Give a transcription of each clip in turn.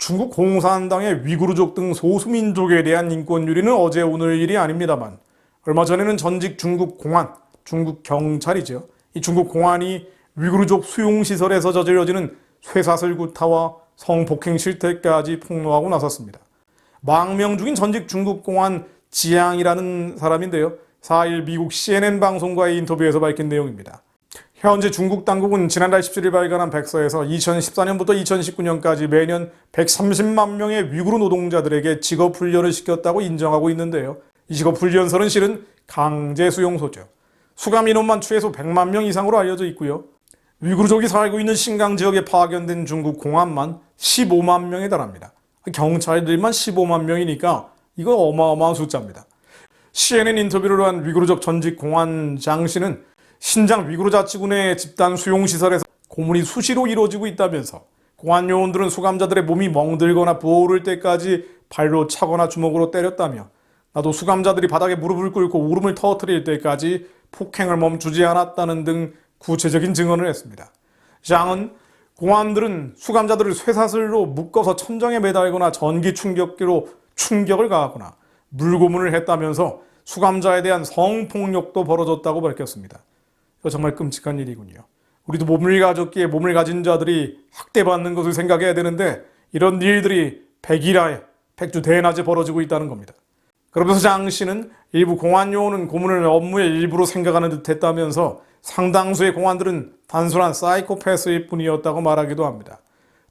중국 공산당의 위구르족 등 소수민족에 대한 인권유린은 어제 오늘 일이 아닙니다만 얼마 전에는 전직 중국 공안, 중국 경찰이죠. 이 중국 공안이 위구르족 수용시설에서 저질러지는 쇠사슬 구타와 성폭행 실태까지 폭로하고 나섰습니다. 망명 중인 전직 중국 공안 지양이라는 사람인데요. 4일 미국 CNN 방송과의 인터뷰에서 밝힌 내용입니다. 현재 중국 당국은 지난달 17일 발간한 백서에서 2014년부터 2019년까지 매년 130만 명의 위구르 노동자들에게 직업훈련을 시켰다고 인정하고 있는데요. 이 직업훈련소는 실은 강제수용소죠. 수감 인원만 최소 100만 명 이상으로 알려져 있고요. 위구르족이 살고 있는 신강 지역에 파견된 중국 공안만 15만 명에 달합니다. 경찰들만 15만 명이니까 이거 어마어마한 숫자입니다. CNN 인터뷰를 한 위구르족 전직 공안 장 씨는 신장 위구르 자치군의 집단 수용시설에서 고문이 수시로 이루어지고 있다면서 공안 요원들은 수감자들의 몸이 멍들거나 부어오를 때까지 발로 차거나 주먹으로 때렸다며 나도 수감자들이 바닥에 무릎을 꿇고 울음을 터뜨릴 때까지 폭행을 멈추지 않았다는 등 구체적인 증언을 했습니다. 장은 공안들은 수감자들을 쇠사슬로 묶어서 천정에 매달거나 전기 충격기로 충격을 가하거나 물고문을 했다면서 수감자에 대한 성폭력도 벌어졌다고 밝혔습니다. 이거 정말 끔찍한 일이군요. 우리도 몸을 가졌기에 몸을 가진 자들이 학대받는 것을 생각해야 되는데 이런 일들이 백일하에 백주대낮에 벌어지고 있다는 겁니다. 그러면서 장 씨는 일부 공안 요원은 고문을 업무의 일부로 생각하는 듯 했다면서 상당수의 공안들은 단순한 사이코패스일 뿐이었다고 말하기도 합니다.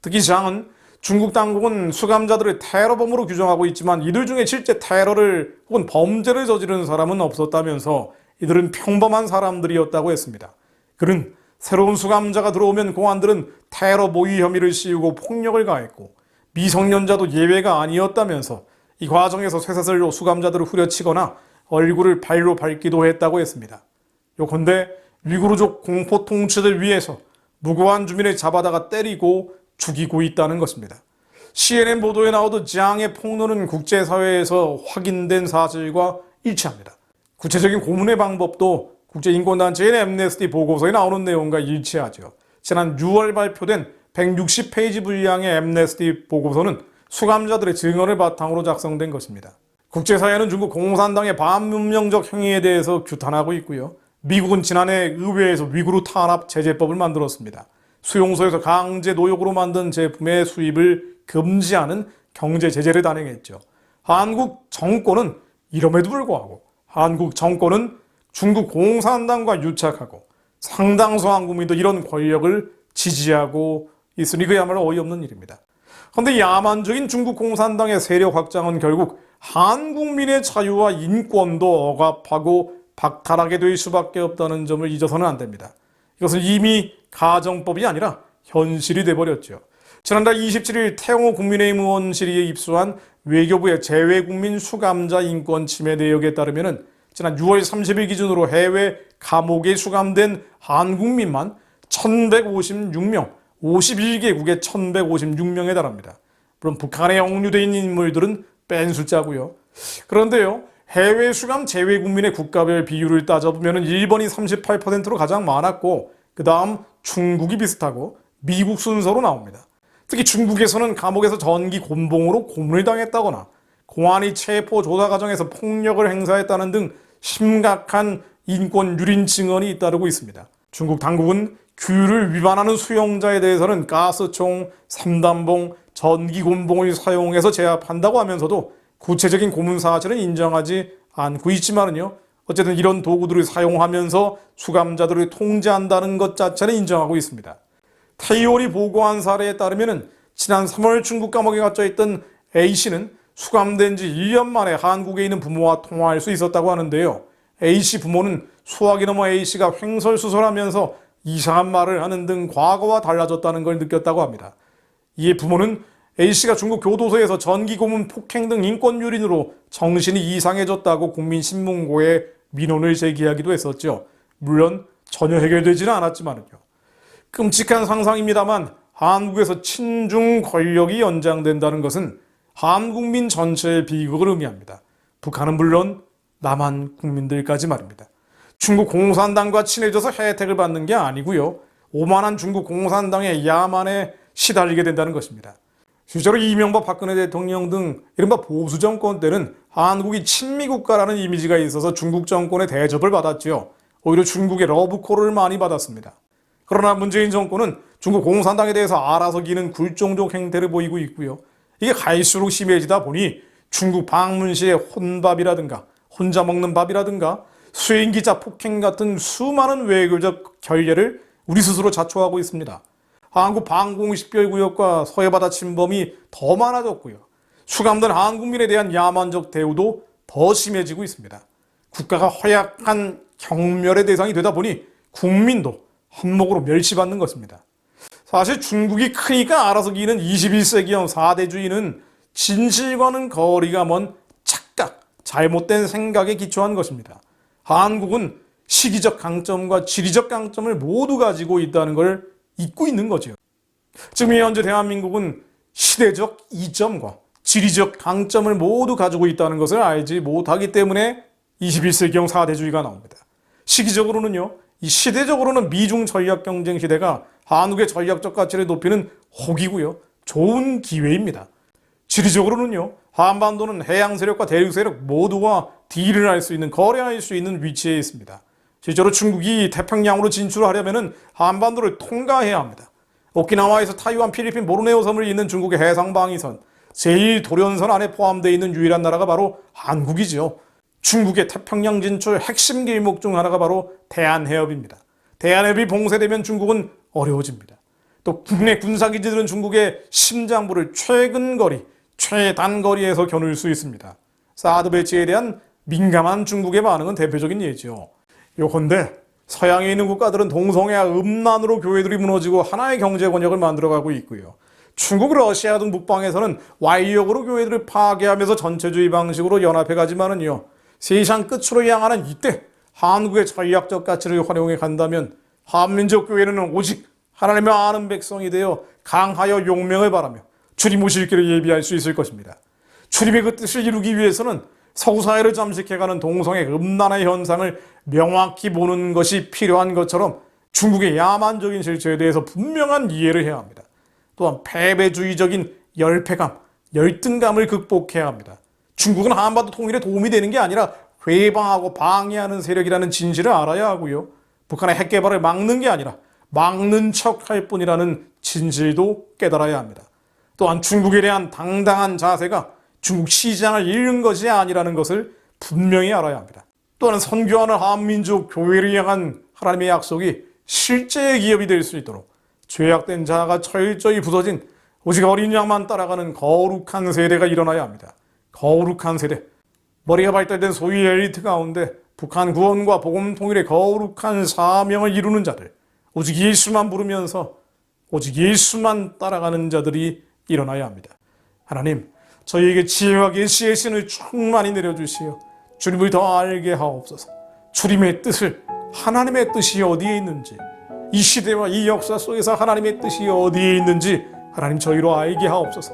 특히 장은 중국 당국은 수감자들을 테러범으로 규정하고 있지만 이들 중에 실제 테러를 혹은 범죄를 저지른 사람은 없었다면서 이들은 평범한 사람들이었다고 했습니다. 그는 새로운 수감자가 들어오면 공안들은 테러 모의 혐의를 씌우고 폭력을 가했고 미성년자도 예외가 아니었다면서 이 과정에서 쇠사슬로 수감자들을 후려치거나 얼굴을 발로 밟기도 했다고 했습니다. 요컨대 위구르족 공포 통치를 위해서 무고한 주민을 잡아다가 때리고 죽이고 있다는 것입니다. CNN 보도에 나오듯 지앙의 폭로는 국제사회에서 확인된 사실과 일치합니다. 구체적인 고문의 방법도 국제인권단체인 앰네스티 보고서에 나오는 내용과 일치하죠. 지난 6월 발표된 160페이지 분량의 앰네스티 보고서는 수감자들의 증언을 바탕으로 작성된 것입니다. 국제사회는 중국 공산당의 반문명적 행위에 대해서 규탄하고 있고요. 미국은 지난해 의회에서 위구르 탄압 제재법을 만들었습니다. 수용소에서 강제 노역으로 만든 제품의 수입을 금지하는 경제 제재를 단행했죠. 한국 정권은 이럼에도 불구하고 한국 정권은 중국 공산당과 유착하고 상당수 한국민도 이런 권력을 지지하고 있으니 그야말로 어이없는 일입니다. 그런데 야만적인 중국 공산당의 세력 확장은 결국 한국민의 자유와 인권도 억압하고 박탈하게 될 수밖에 없다는 점을 잊어서는 안 됩니다. 이것은 이미 가정법이 아니라 현실이 돼버렸죠. 지난달 27일 태영호 국민의힘 의원실에 입수한 외교부의 재외국민 수감자 인권 침해 내역에 따르면 지난 6월 30일 기준으로 해외 감옥에 수감된 한국민만 1156명, 51개국에 1156명에 달합니다. 물론 북한에 억류되어 있는 인물들은 뺀 숫자고요. 그런데요, 해외 수감 재외국민의 국가별 비율을 따져보면 일본이 38%로 가장 많았고 그 다음 중국이 비슷하고 미국 순서로 나옵니다. 특히 중국에서는 감옥에서 전기 곤봉으로 고문을 당했다거나 공안이 체포 조사 과정에서 폭력을 행사했다는 등 심각한 인권 유린 증언이 잇따르고 있습니다. 중국 당국은 규율을 위반하는 수용자에 대해서는 가스총, 삼단봉, 전기 곤봉을 사용해서 제압한다고 하면서도 구체적인 고문 사실은 인정하지 않고 있지만은요. 어쨌든 이런 도구들을 사용하면서 수감자들을 통제한다는 것 자체는 인정하고 있습니다. 테이올이 보고한 사례에 따르면 지난 3월 중국 감옥에 갇혀 있던 A씨는 수감된 지 1년 만에 한국에 있는 부모와 통화할 수 있었다고 하는데요. A씨 부모는 수학이 넘어 A씨가 횡설수설하면서 이상한 말을 하는 등 과거와 달라졌다는 걸 느꼈다고 합니다. 이에 부모는 A씨가 중국 교도소에서 전기고문 폭행 등 인권유린으로 정신이 이상해졌다고 국민신문고에 민원을 제기하기도 했었죠. 물론 전혀 해결되지는 않았지만요. 끔찍한 상상입니다만 한국에서 친중 권력이 연장된다는 것은 한국민 전체의 비극을 의미합니다. 북한은 물론 남한 국민들까지 말입니다. 중국 공산당과 친해져서 혜택을 받는 게 아니고요. 오만한 중국 공산당의 야만에 시달리게 된다는 것입니다. 실제로 이명박 박근혜 대통령 등 이른바 보수 정권 때는 한국이 친미 국가라는 이미지가 있어서 중국 정권의 대접을 받았지요. 오히려 중국의 러브콜을 많이 받았습니다. 그러나 문재인 정권은 중국 공산당에 대해서 알아서 기는 굴종족 행태를 보이고 있고요. 이게 갈수록 심해지다 보니 중국 방문 시에 혼밥이라든가 혼자 먹는 밥이라든가 수행기자 폭행 같은 수많은 외교적 결례를 우리 스스로 자초하고 있습니다. 한국 방공식별구역과 서해바다 침범이 더 많아졌고요. 수감된 한국민에 대한 야만적 대우도 더 심해지고 있습니다. 국가가 허약한 경멸의 대상이 되다 보니 국민도 한몫으로 멸시받는 것입니다. 사실 중국이 크니까 알아서 기는 21세기형 4대주의는 진실과는 거리가 먼 착각, 잘못된 생각에 기초한 것입니다. 한국은 시기적 강점과 지리적 강점을 모두 가지고 있다는 걸 잊고 있는 거죠. 지금 현재 대한민국은 시대적 이점과 지리적 강점을 모두 가지고 있다는 것을 알지 못하기 때문에 21세기형 4대주의가 나옵니다. 시기적으로는요, 이 시대적으로는 미중 전략 경쟁 시대가 한국의 전략적 가치를 높이는 혹이고요, 좋은 기회입니다. 지리적으로는요, 한반도는 해양 세력과 대륙 세력 모두와 딜을 할 수 있는, 거래할 수 있는 위치에 있습니다. 실제로 중국이 태평양으로 진출하려면 한반도를 통과해야 합니다. 오키나와에서 타이완, 필리핀, 보르네오 섬을 잇는 중국의 해상방위선, 제1도련선 안에 포함되어 있는 유일한 나라가 바로 한국이죠. 중국의 태평양 진출 핵심 길목 중 하나가 바로 대한해협입니다. 대한해협이 봉쇄되면 중국은 어려워집니다. 또 국내 군사기지들은 중국의 심장부를 최근거리, 최단거리에서 겨눌 수 있습니다. 사드 배치에 대한 민감한 중국의 반응은 대표적인 예죠. 요컨대 서양에 있는 국가들은 동성애와 음란으로 교회들이 무너지고 하나의 경제 권역을 만들어가고 있고요. 중국, 러시아 등 북방에서는 와이역으로 교회들을 파괴하면서 전체주의 방식으로 연합해가지만은요, 세상 끝으로 향하는 이때 한국의 전략적 가치를 활용해 간다면 한민족 교회는 오직 하나님의 아는 백성이 되어 강하여 용명을 바라며 주님 오실 길을 예비할 수 있을 것입니다. 주님의 그 뜻을 이루기 위해서는 서구사회를 잠식해가는 동성애 음란의 현상을 명확히 보는 것이 필요한 것처럼 중국의 야만적인 실체에 대해서 분명한 이해를 해야 합니다. 또한 패배주의적인 열패감, 열등감을 극복해야 합니다. 중국은 한반도 통일에 도움이 되는 게 아니라 회방하고 방해하는 세력이라는 진실을 알아야 하고요. 북한의 핵 개발을 막는 게 아니라 막는 척할 뿐이라는 진실도 깨달아야 합니다. 또한 중국에 대한 당당한 자세가 중국 시장을 잃는 것이 아니라는 것을 분명히 알아야 합니다. 또한 선교하는 한민족 교회를 향한 하나님의 약속이 실제의 기업이 될 수 있도록 죄악된 자가 철저히 부서진 오직 어린 양만 따라가는 거룩한 세대가 일어나야 합니다. 거룩한 세대, 머리가 발달된 소위 엘리트 가운데 북한 구원과 복음 통일의 거룩한 사명을 이루는 자들, 오직 예수만 부르면서 오직 예수만 따라가는 자들이 일어나야 합니다. 하나님, 저희에게 지혜와 계시의 신을 충만히 내려주시어 주님을 더 알게 하옵소서. 주님의 뜻을, 하나님의 뜻이 어디에 있는지, 이 시대와 이 역사 속에서 하나님의 뜻이 어디에 있는지 하나님 저희로 알게 하옵소서.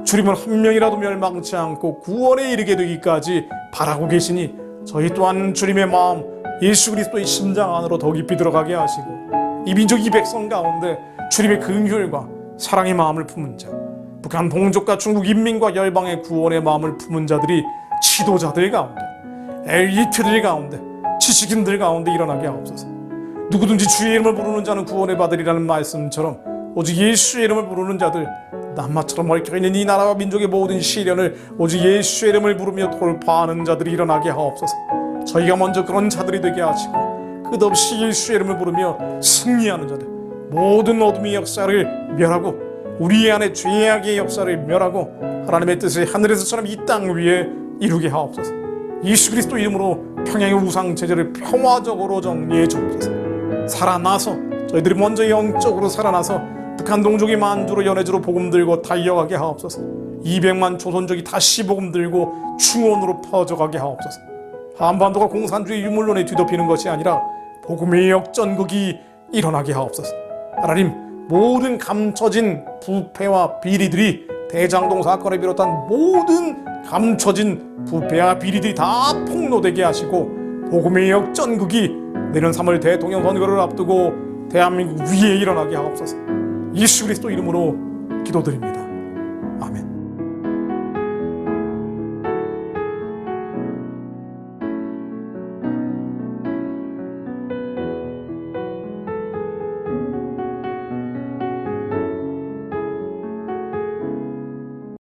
주님은 한 명이라도 멸망치 않고 구원에 이르게 되기까지 바라고 계시니 저희 또한 주님의 마음, 예수 그리스도의 심장 안으로 더 깊이 들어가게 하시고 이 민족, 이 백성 가운데 주님의 긍휼과 사랑의 마음을 품은 자, 북한 동족과 중국 인민과 열방의 구원의 마음을 품은 자들이 지도자들 가운데, 엘리트들 가운데, 지식인들 가운데 일어나게 하옵소서. 누구든지 주의 이름을 부르는 자는 구원을 받으리라는 말씀처럼 오직 예수의 이름을 부르는 자들, 남마처럼 얽혀있는 이 나라와 민족의 모든 시련을 오직 예수의 이름을 부르며 돌파하는 자들이 일어나게 하옵소서. 저희가 먼저 그런 자들이 되게 하시고 끝없이 예수의 이름을 부르며 승리하는 자들, 모든 어둠의 역사를 멸하고 우리 안에 죄악의 역사를 멸하고 하나님의 뜻을 하늘에서처럼 이 땅 위에 이루게 하옵소서. 예수 그리스도 이름으로 평양의 우상 체제를 평화적으로 정리해 주옵소서. 살아나서 저희들이 먼저 영적으로 살아나서 북한 동족이 만주로 연해주로 복음 들고 달려가게 하옵소서. 200만 조선족이 다시 복음 들고 중원으로 퍼져가게 하옵소서. 한반도가 공산주의 유물론에 뒤덮이는 것이 아니라 복음의 역전극이 일어나게 하옵소서. 하나님, 모든 감춰진 부패와 비리들이 대장동 사건을 비롯한 모든 감춰진 부패와 비리들이 다 폭로되게 하시고 복음의 역전극이 내년 3월 대통령 선거를 앞두고 대한민국 위에 일어나게 하옵소서. 예수 그리스도 이름으로 기도드립니다.